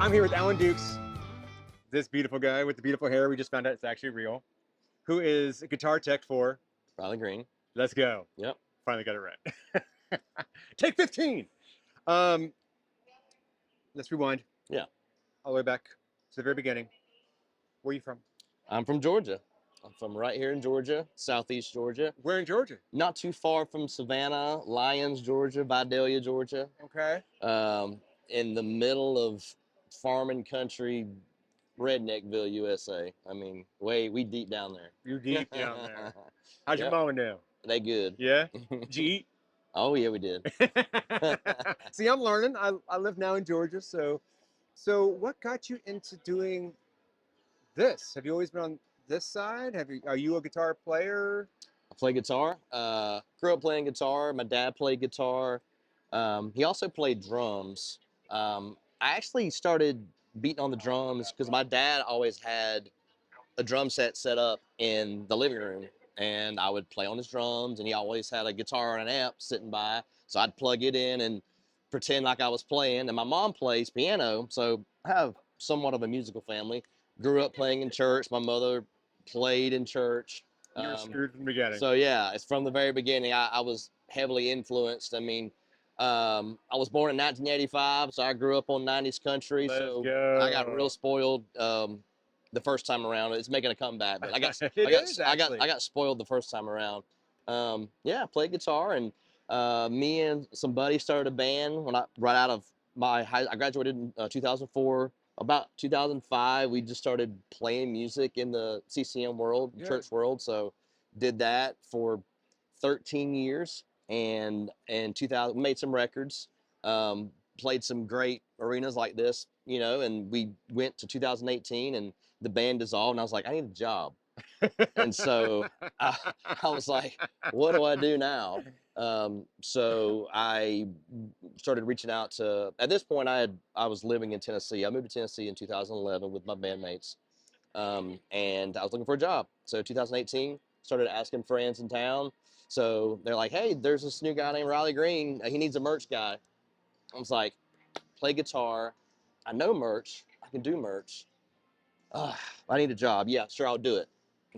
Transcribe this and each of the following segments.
I'm here with Alan Dukes, this beautiful guy with the beautiful hair. We just found out it's actually real. Who is a guitar tech for Riley Green. Let's Go. Yep. Finally got it right. Take 15. Um, let's rewind. Yeah. All the way back to the very beginning. Where are you from? I'm from Georgia. I'm from right here in Georgia, southeast Georgia. Where in Georgia? Not too far from Savannah, Lyons, Georgia, Vidalia, Georgia. Okay. In the middle of farming country, Redneckville, USA. I mean, we deep down there. You're deep down there. How's your Yep. mama now? They good. Yeah? Did you eat? Oh yeah, we did. See, I'm learning. I live now in Georgia, so what got you into doing this? Have you always been on this side? Are you a guitar player? I play guitar. Grew up playing guitar. My dad played guitar. He also played drums. I actually started beating on the drums because my dad always had a drum set up in the living room, and I would play on his drums, and he always had a guitar and an amp sitting by, so I'd plug it in and pretend like I was playing. And my mom plays piano, so I have somewhat of a musical family. Grew up playing in church. My mother played in church. You were screwed from the beginning. So yeah, it's from the very beginning. I was heavily influenced. I mean, I was born in 1985, so I grew up on 90s country. Let's so go. I got real spoiled the first time around. It's making a comeback, but I got spoiled the first time around. Yeah, I played guitar, and me and some buddies started a band when I graduated in 2004. About 2005, we just started playing music in the CCM world, church world. So did that for 13 years, and in 2000 made some records, played some great arenas like this, and we went to 2018, and the band dissolved, and I was like, I need a job. And so I was like, what do I do now? So I started reaching out to, at this point I was living in Tennessee. I moved to Tennessee in 2011 with my bandmates. And I was looking for a job. So 2018, started asking friends in town. So they're like, hey, there's this new guy named Riley Green. He needs a merch guy. I was like, play guitar. I know merch. I can do merch. I need a job. Yeah, sure, I'll do it.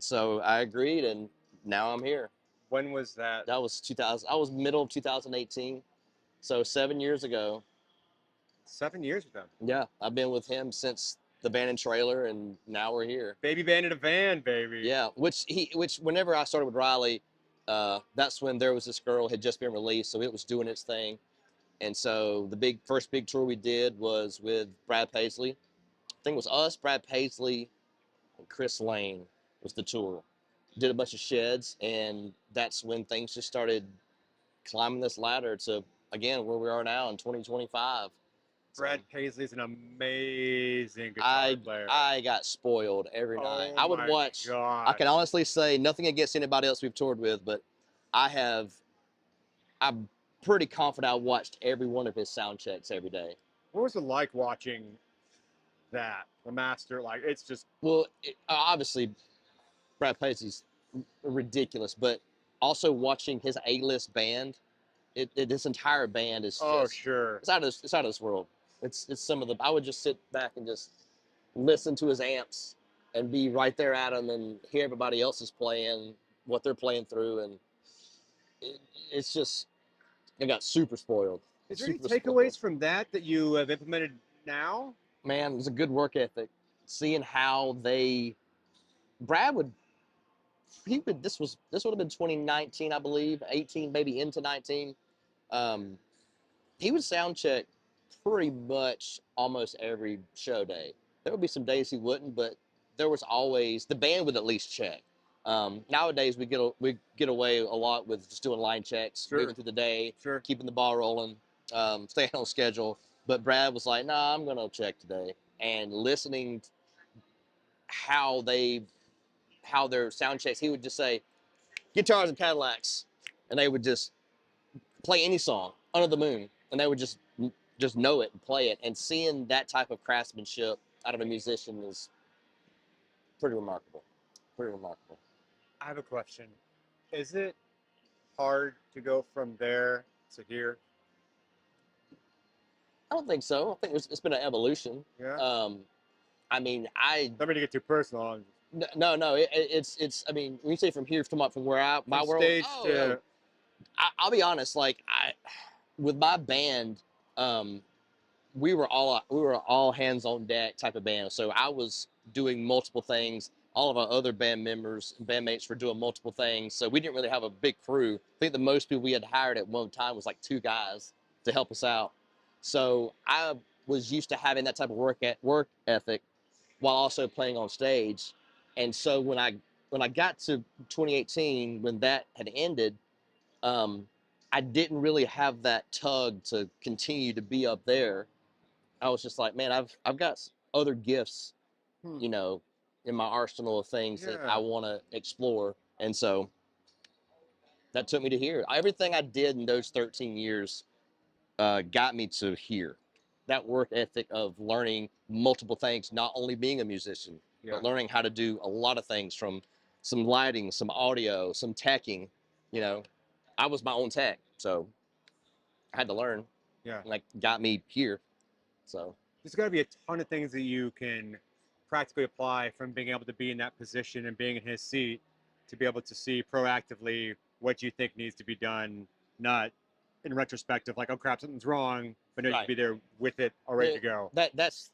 So I agreed, and now I'm here. When was that? That was 2000. I was middle of 2018, so 7 years ago. 7 years with them. Yeah, I've been with him since the van and trailer, and now we're here. Baby band in a van, baby. Yeah, which whenever I started with Riley, that's when There Was This Girl had just been released, so it was doing its thing. And so the first big tour we did was with Brad Paisley. I think it was us, Brad Paisley, and Chris Lane was the tour. Did a bunch of sheds, and that's when things just started climbing this ladder to, again, where we are now in 2025. Brad Paisley's an amazing guitar player. I got spoiled every night. I would watch. God. I can honestly say nothing against anybody else we've toured with, but I'm pretty confident I watched every one of his sound checks every day. What was it like watching that? The master, like, it's just... Well, obviously, Brad Paisley's ridiculous, but also watching his A-list band, this entire band is just, sure. It's out of this world. It's some of the, I would just sit back and just listen to his amps and be right there at him and hear everybody else is playing, what they're playing through, and it's just, I got super spoiled. Is there any takeaways from that you have implemented now? Man, it's a good work ethic. Seeing how Brad would, this would have been 2019, I believe, 18, maybe into 19. He would sound check pretty much almost every show day. There would be some days he wouldn't, but there was always, the band would at least check. Nowadays we get away a lot with just doing line checks, moving through the day, keeping the ball rolling, staying on schedule. But Brad was like, nah, I'm gonna check today. And listening how their sound checks, he would just say, guitars and Cadillacs, and they would just play any song under the moon, and they would just know it and play it. And seeing that type of craftsmanship out of a musician is pretty remarkable. Pretty remarkable. I have a question. Is it hard to go from there to here? I don't think so. I think it's been an evolution. Yeah. I mean, I Don't mean to get too personal. no. It's. I mean, when you say from here, from where my From world. stage Oh, to I'll be honest. Like with my band, um, we were all hands on deck type of band. So I was doing multiple things. All of our other band members and bandmates were doing multiple things. So we didn't really have a big crew. I think the most people we had hired at one time was like 2 guys to help us out. So I was used to having that type of work ethic while also playing on stage. And so when I got to 2018, when that had ended, um, I didn't really have that tug to continue to be up there. I was just like, man, I've got other gifts, hmm, you know, in my arsenal of things that I yeah, want to explore. And so that took me to here. Everything I did in those 13 years got me to here. That work ethic of learning multiple things, not only being a musician, yeah, but learning how to do a lot of things, from some lighting, some audio, some teching. You know, I was my own tech, so I had to learn, yeah. and that got me here. So There's got to be a ton of things that you can practically apply from being able to be in that position and being in his seat to be able to see proactively what you think needs to be done, not in retrospective, like, oh crap, something's wrong, but no, you can right. be there with it all ready to go. That's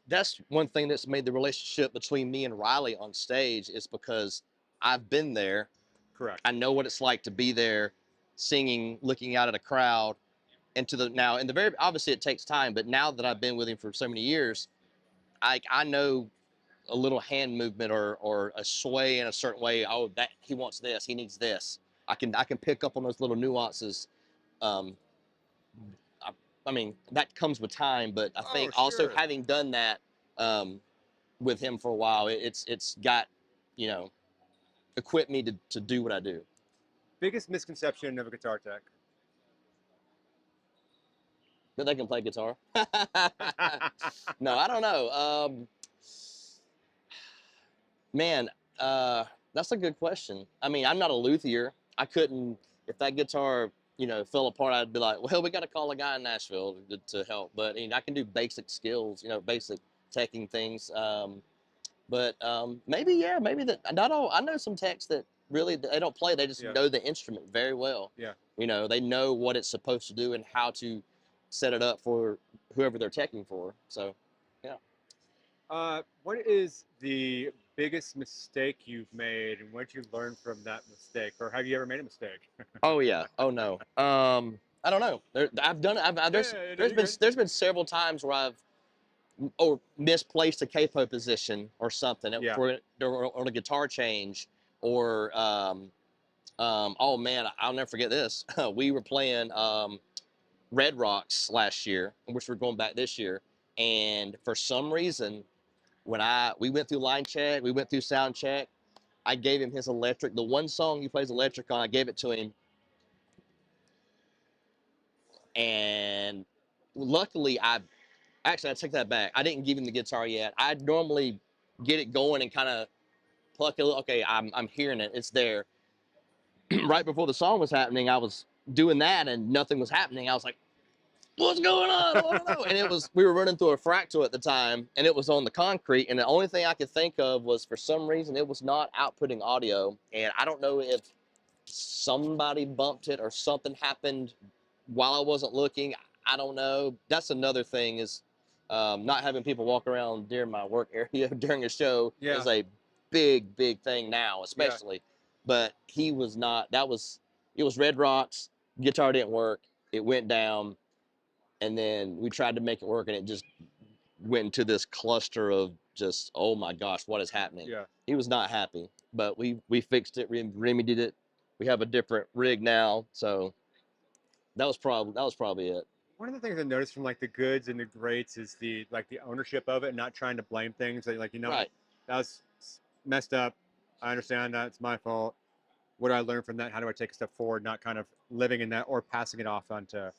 one thing that's made the relationship between me and Riley on stage, is because I've been there. Correct. I know what it's like to be there, singing, looking out at a crowd, and to the now. And the very obviously it takes time, but now that I've been with him for so many years, I know a little hand movement or a sway in a certain way. Oh, that he wants this, he needs this. I can pick up on those little nuances. Um, I, I mean, that comes with time, but I Oh, think also sure. having done that um, with him for a while, it's got, you know, equipped me to do what I do. Biggest misconception of a guitar tech? That they can play guitar. No, I don't know. Man, that's a good question. I mean, I'm not a luthier. I couldn't, if that guitar, fell apart, I'd be like, well, we got to call a guy in Nashville to help. But I can do basic skills, basic teching things. But maybe, yeah, maybe that. Not all. I know some techs that really they don't play. They just Yeah, know the instrument very well. yeah. They know what it's supposed to do and how to set it up for whoever they're teching for. So, yeah. What is the biggest mistake you've made, and what did you learn from that mistake, or have you ever made a mistake? Oh yeah. Oh no. I don't know. I've done it. Yeah, no, There's you're been good. there's been several times where I've or misplaced a capo position or something Yeah. or on a guitar change or oh man, I'll never forget this. We were playing Red Rocks last year, which we're going back this year, and for some reason when we went through line check, we went through sound check, I gave him his electric, the one song he plays electric on, I gave it to him. And luckily, I take that back. I didn't give him the guitar yet. I'd normally get it going and kind of pluck it. Okay, I'm hearing it. It's there. Right before the song was happening, I was doing that and nothing was happening. I was like, "What's going on? I want to know." And we were running through a fractal at the time, and it was on the concrete. And the only thing I could think of was, for some reason, it was not outputting audio. And I don't know if somebody bumped it or something happened while I wasn't looking. I don't know. That's another thing, is not having people walk around during my work area during a show Yeah. is a big thing now, Yeah. especially. But he was not. It was Red Rocks. Guitar didn't work. It went down, and then we tried to make it work, and it just went into this cluster of just, oh my gosh, what is happening? Yeah. He was not happy, but we fixed it, remedied it. We have a different rig now, so that was probably it. One of the things I noticed from like the goods and the greats is the ownership of it, and not trying to blame things. Like, Right. that was messed up. I understand that it's my fault. What do I learn from that? How do I take a step forward? Not kind of living in that or passing it off onto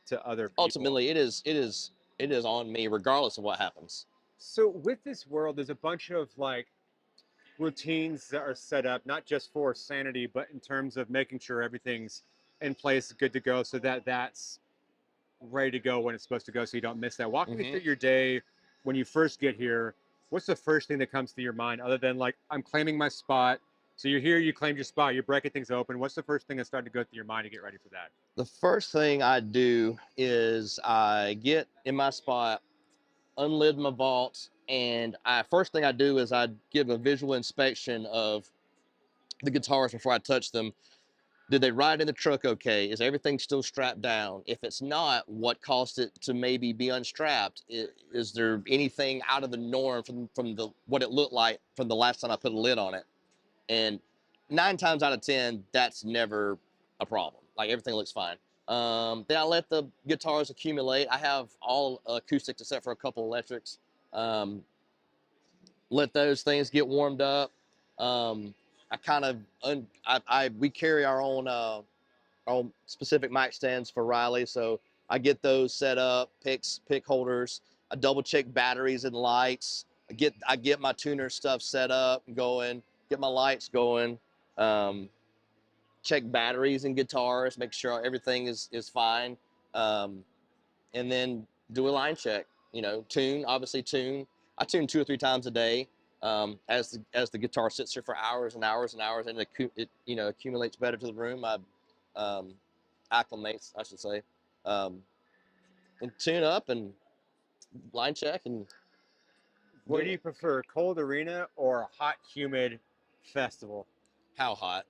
to other people. Ultimately, it is on me, regardless of what happens. So with this world, there's a bunch of like routines that are set up, not just for sanity, but in terms of making sure everything's in place, good to go, so that that's ready to go when it's supposed to go, so you don't miss that. Walk me Hmm. through your day when you first get here. What's the first thing that comes to your mind, other than like I'm claiming my spot? So you're here, you claimed your spot, you're breaking things open. What's the first thing that's starting to go through your mind to get ready for that? The first thing I do is I get in my spot, unlid my vault, and first thing I do is I give a visual inspection of the guitars before I touch them. Did they ride in the truck okay? Is everything still strapped down? If it's not, what caused it to maybe be unstrapped? Is there anything out of the norm from the what it looked like from the last time I put a lid on it? And 9 times out of 10, that's never a problem. Like everything looks fine. Then I let the guitars accumulate. I have all acoustics except for a couple electrics. Um, let those things get warmed up. I kind of we carry our own specific mic stands for Riley, so I get those set up, pick holders. I double check batteries and lights. I get my tuner stuff set up and going. Get my lights going. Um, check batteries and guitars. Make sure everything is fine. Um, and then do a line check. Obviously tune. I tune 2 or 3 times a day. As the guitar sits there for hours and hours and hours, and it accumulates better to the room. I um, acclimates, I should say, um, and tune up and line check and What do do you prefer, cold arena or a hot, humid festival? how hot,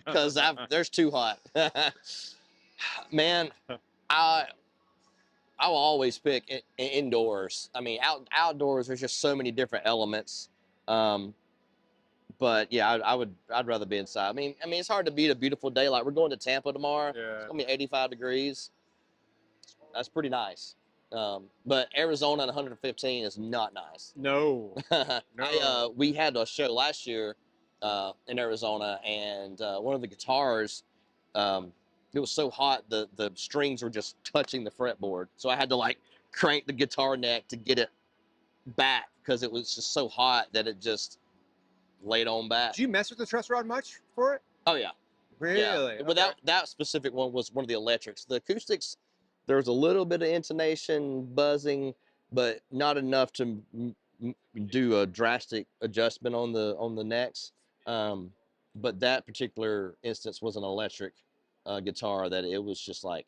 because there's too hot. Man, I I will always pick indoors. I mean, outdoors, there's just so many different elements. Um, but yeah, I'd rather be inside. I mean, it's hard to beat a beautiful day. Like we're going to Tampa tomorrow. It's Yeah. gonna be 85 degrees. That's pretty nice. But Arizona at 115 is not nice. No. No. We had a show last year in Arizona, and one of the guitars, um, it was so hot the strings were just touching the fretboard, so I had to like crank the guitar neck to get it back because it was just so hot that it just laid on back. Do you mess with the truss rod much for it? Oh yeah, yeah. Really? Okay. Without that specific one was one of the electrics. The acoustics, there was a little bit of intonation, buzzing, but not enough to do a drastic adjustment on the necks. Um, but that particular instance was an electric guitar that it was just like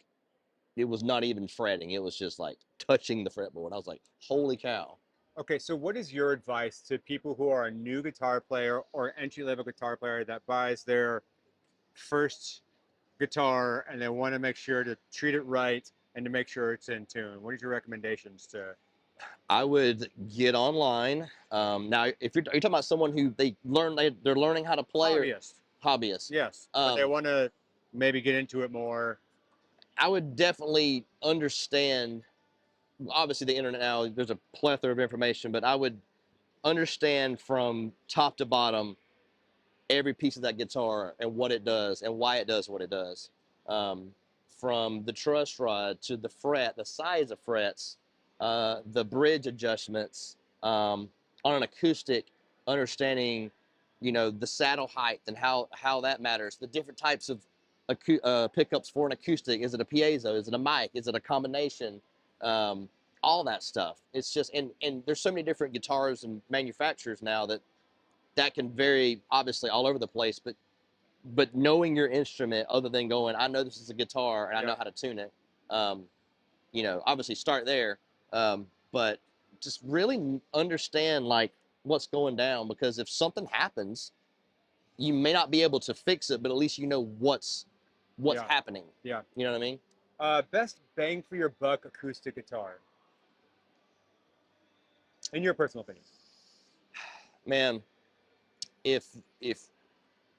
it was not even fretting. It was just like touching the fretboard. I was like, holy cow. Okay, so what is your advice to people who are a new guitar player or entry-level guitar player that buys their first guitar and they want to make sure to treat it right and to make sure it's in tune? What are your recommendations to? I would get online. Now, if are you talking about someone who they're learning how to play or Hobbyist? hobbyist, Yes, but they want to maybe get into it more. I would definitely understand. Obviously, the internet now, there's a plethora of information, but I would understand from top to bottom every piece of that guitar and what it does and why it does what it does. Um, from the truss rod to the fret, the size of frets, the bridge adjustments, on an acoustic, understanding, the saddle height and how that matters, the different types of pickups for an acoustic. Is it a piezo? Is it a mic? Is it a combination? Um, all that stuff. It's just, and there's so many different guitars and manufacturers now that can vary obviously all over the place, but knowing your instrument, other than going, I know this is a guitar and I know how to tune it. um, Obviously start there, but just really understand like what's going down, because if something happens, you may not be able to fix it, but at least you know what's Yeah, happening. yeah. You know what I mean? Best bang for your buck acoustic guitar, in your personal opinion. Man, if if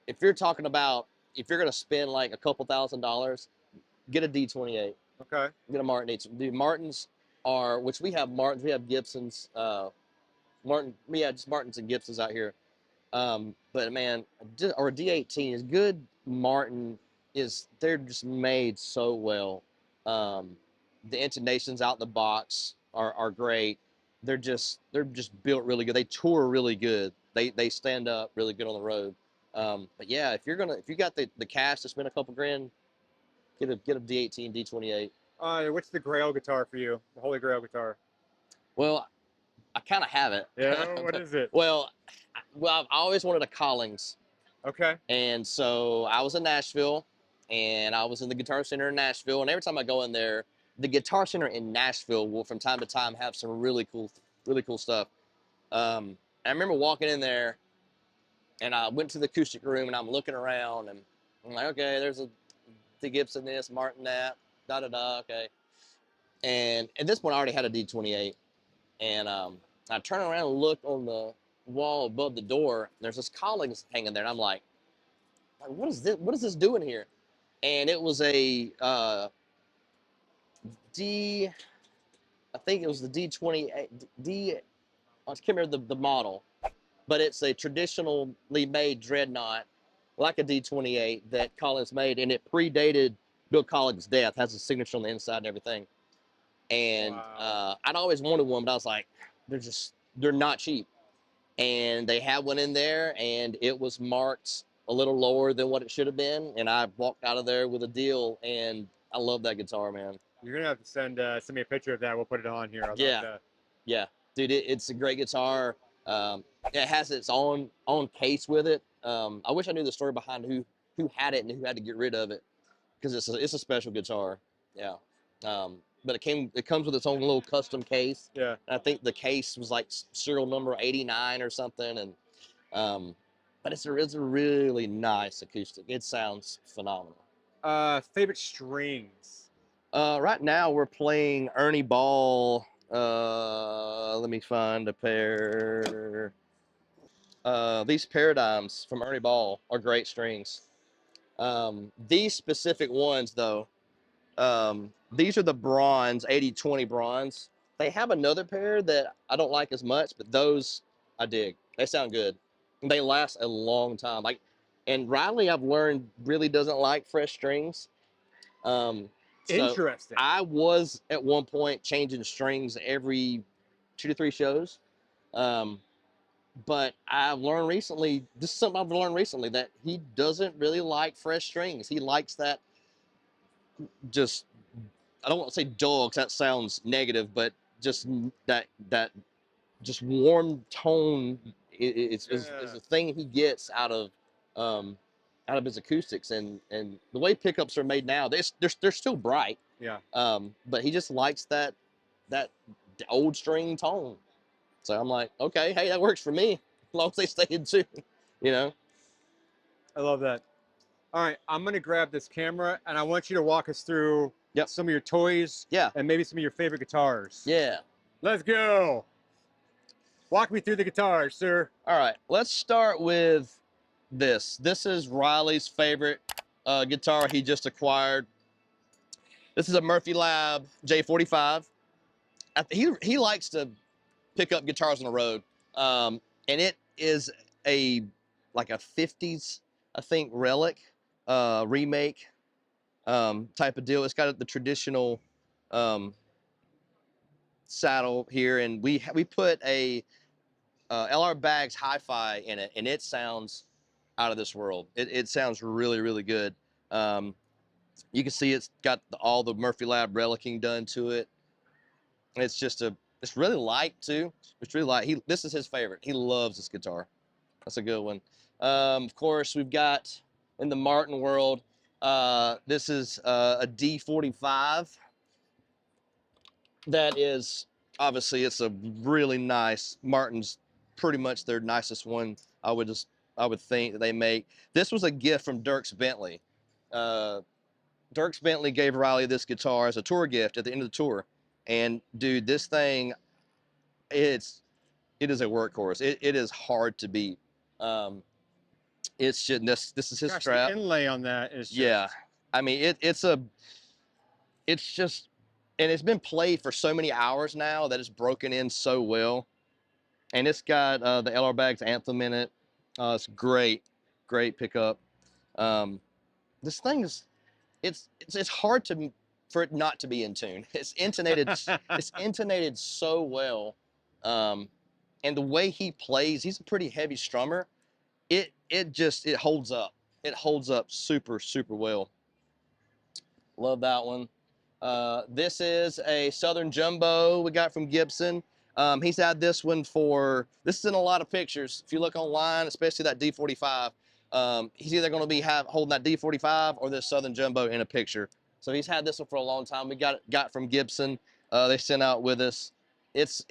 if you're talking about, if you're gonna spend like a couple $1,000, get a D28. Okay. Get a Martin 8. The Martins are, which we have Martins, we have Gibsons, just Martins and Gibsons out here. But man, or a D18 is good. Martin they're just made so well. Um, the intonations out the box are great. They're just built really good. They tour really good. They stand up really good on the road. But yeah, if you got the cash to spend a couple grand, get a D18, D28. What's the Grail guitar for you? The Holy Grail guitar. Well, I kind of have it. Yeah. What is it? Well, I've always wanted a Collings. Okay. And so I was in Nashville, and I was in the Guitar Center in Nashville. And every time I go in there, the Guitar Center in Nashville will, from time to time, have some really cool stuff. I remember walking in there, and I went to the acoustic room, and I'm looking around, and I'm like, okay, there's the Gibson this, Martin that, da da da, okay. And at this point, I already had a D28, and I turn around and look on the wall above the door. There's this Collings hanging there, and I'm like, what is this? What is this doing here? And it was a D, I think it was the D28, I can't remember the model, but it's a traditionally made dreadnought, like a D28 that Collins made, and it predated Bill Collins' death, has a signature on the inside and everything. And Wow. I'd always wanted one, but I was like, they're not cheap. And they had one in there, and it was marked a little lower than what it should have been. And I walked out of there with a deal, and I love that guitar, man. You're gonna have to send me a picture of that. We'll put it on here. I love Yeah, that. yeah, dude, it's a great guitar. It has its own case with it. I wish I knew the story behind who had it and who had to get rid of it, because it's a special guitar. Yeah. But it comes with its own little custom case. Yeah. I think the case was like serial number 89 or something, and but it's a really nice acoustic. It sounds phenomenal. Favorite strings. Right now we're playing Ernie Ball. Let me find a pair. These Paradigms from Ernie Ball are great strings. These specific ones, though, these are the bronze, 80/20 bronze. They have another pair that I don't like as much, but those I dig. They sound good. They last a long time. And Riley, I've learned, really doesn't like fresh strings. So Interesting. I was at one point changing strings every 2 to 3 shows. Um, but I've learned recently, this is something I've learned recently, that he doesn't really like fresh strings. He likes that, just, I don't want to say dull, 'cause that sounds negative, but just that just warm tone is Yeah. a thing he gets um, out of his acoustics, and the way pickups are made now, they're still bright, Yeah. but he just likes that old string tone. So I'm like, okay, hey, that works for me, as long as they stay in tune, you know. I love that. All right, I'm gonna grab this camera and I want you to walk us through Yep. some of your toys Yeah. and maybe some of your favorite guitars. Yeah. Let's go. Walk me through the guitars, sir. All right, let's start with this. This is Riley's favorite guitar he just acquired. This is a Murphy Lab J45. He likes to pick up guitars on the road, and it is like a 50s, I think, relic remake type of deal. It's got the traditional um, saddle here, and we put a LR Baggs Hi-Fi in it, and it sounds out of this world. It sounds really, really good. You can see it's got all the Murphy Lab relicing done to it. It's really light too. It's really light. This is his favorite. He loves this guitar. That's a good one. Of course, we've got in the Martin world. This is a D45. That is, obviously, it's a really nice Martin's. Pretty much their nicest one. I would think that they make. This was a gift from Dierks Bentley. Dierks Bentley gave Riley this guitar as a tour gift at the end of the tour. And dude, this thing, it is a workhorse. It is hard to beat. It's just this is his Gosh, strap. the inlay on that is just... Yeah, I mean it's just, and it's been played for so many hours now that it's broken in so well. And it's got the LR Baggs Anthem in it. It's great pickup. This thing is, it's hard for it not to be in tune. It's intonated. It's intonated so well, and the way he plays, he's a pretty heavy strummer. It holds up. It holds up super well. Love that one. This is a Southern Jumbo we got from Gibson. He's had this one this is in a lot of pictures. If you look online, especially that D45, he's either going to be holding that D45 or this Southern Jumbo in a picture. So he's had this one for a long time. We got from Gibson. They sent out with us. It's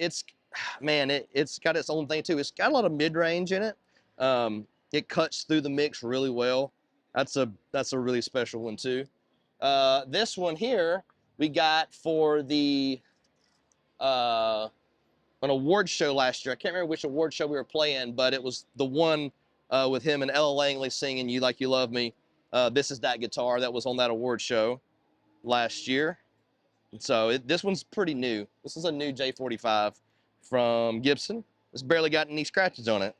man, it's got its own thing too. It's got a lot of mid-range in it. It cuts through the mix really well. That's a really special one too. This one here we got for the an award show last year. I can't remember which award show we were playing, but it was the one with him and Ella Langley singing "You Like You Love Me." This is that guitar that was on that award show last year. And so this one's pretty new. This is a new J45 from Gibson. It's barely got any scratches on it.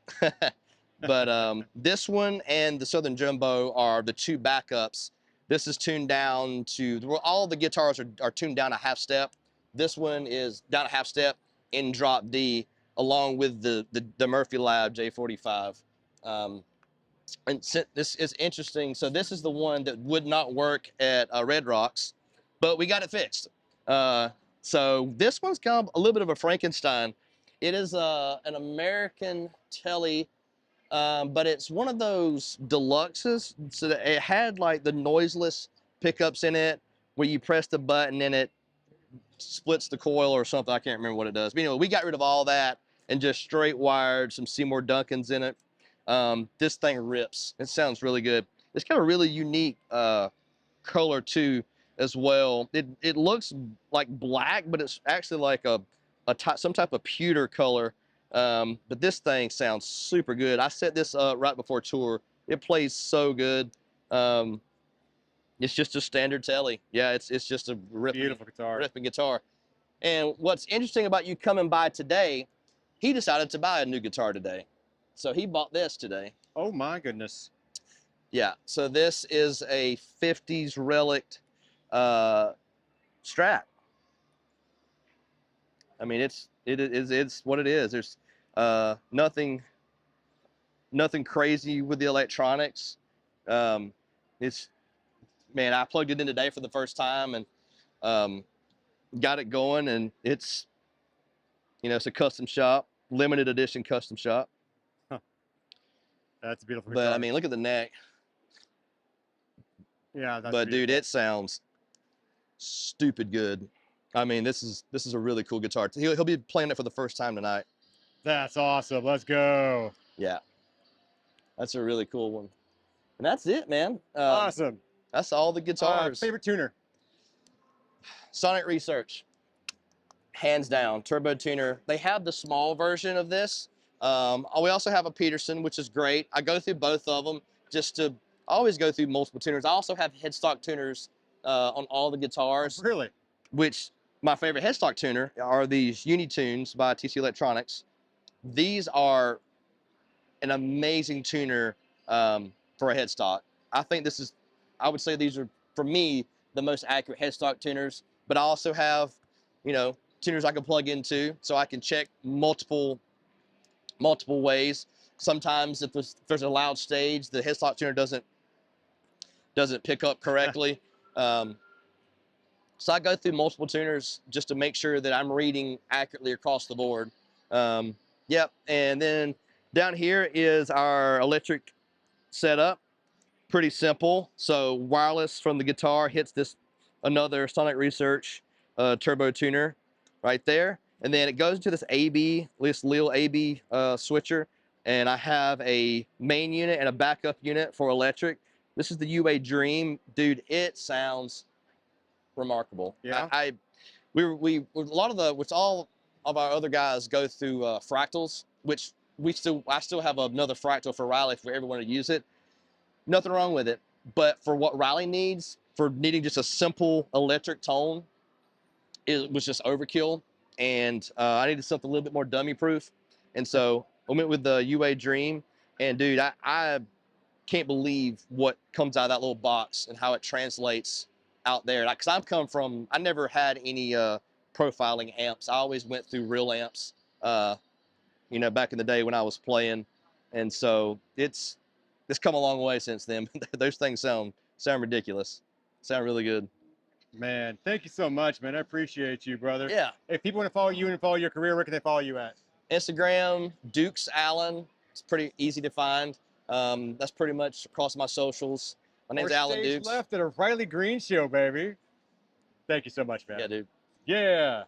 But this one and the Southern Jumbo are the two backups. This is tuned down to, all the guitars are tuned down a half step. This one is down a half step in drop D, along with the Murphy Lab J45. And this is interesting. So this is the one that would not work at Red Rocks, but we got it fixed. So this one's kind of a little bit of a Frankenstein. It is an American Telly, but it's one of those deluxes. So that it had like the noiseless pickups in it, where you press the button and it splits the coil or something. I can't remember what it does. But anyway, we got rid of all that and just straight wired some Seymour Duncans in it. This thing rips. It sounds really good. It's got a really unique color too as well. It looks like black, but it's actually like some type of pewter color. But this thing sounds super good. I set this up right before tour. It plays so good. It's just a standard Telly. Yeah, it's just a Beautiful guitar. ripping guitar. And what's interesting about you coming by today, he decided to buy a new guitar today. So he bought this today. Oh my goodness. Yeah, so this is a 50s relic Strat. I mean, it's what it is. There's nothing crazy with the electronics. It's, man, I plugged it in today for the first time and got it going, and it's, it's a custom shop, limited edition custom shop. Huh. That's a beautiful But guitar. I mean, look at the neck. Yeah, that's But beautiful. dude, it sounds stupid good. I mean, this is a really cool guitar. He'll be playing it for the first time tonight. That's awesome. Let's go. Yeah, that's a really cool one. And that's it, man. Awesome. That's all the guitars. Favorite tuner? Sonic Research, hands down. Turbo tuner. They have the small version of this. We also have a Peterson, which is great. I go through both of them I always go through multiple tuners. I also have headstock tuners on all the guitars. Really? Which my favorite headstock tuner are these Unitunes by TC Electronics. These are an amazing tuner for a headstock. I would say these are, for me, the most accurate headstock tuners. But I also have, tuners I can plug into, so I can check multiple ways. Sometimes if there's a loud stage, the headstock tuner doesn't pick up correctly. So I go through multiple tuners just to make sure that I'm reading accurately across the board. Yep, and then down here is our electric setup. Pretty simple. So wireless from the guitar hits another Sonic Research turbo tuner right there. And then it goes into this Lil AB switcher. And I have a main unit and a backup unit for electric. This is the UA Dream. Dude, it sounds remarkable. Yeah. Which all of our other guys go through fractals, which I still have another fractal for Riley if we ever want to use it. Nothing wrong with it, but for what Riley needs, for needing just a simple electric tone, it was just overkill, and I needed something a little bit more dummy proof, and so I went with the UA Dream. And dude, I can't believe what comes out of that little box and how it translates out there. Because I never had any profiling amps. I always went through real amps, back in the day when I was playing. And so it's come a long way since then. Those things sound ridiculous. Sound really good. Man, thank you so much, man. I appreciate you, brother. Yeah. If people want to follow you and follow your career, where can they follow you at? Instagram, Dukes Allen. It's pretty easy to find. That's pretty much across my socials. My name's More Alan stage Dukes. left at a Riley Green show, baby. Thank you so much, man. Yeah, dude. Yeah.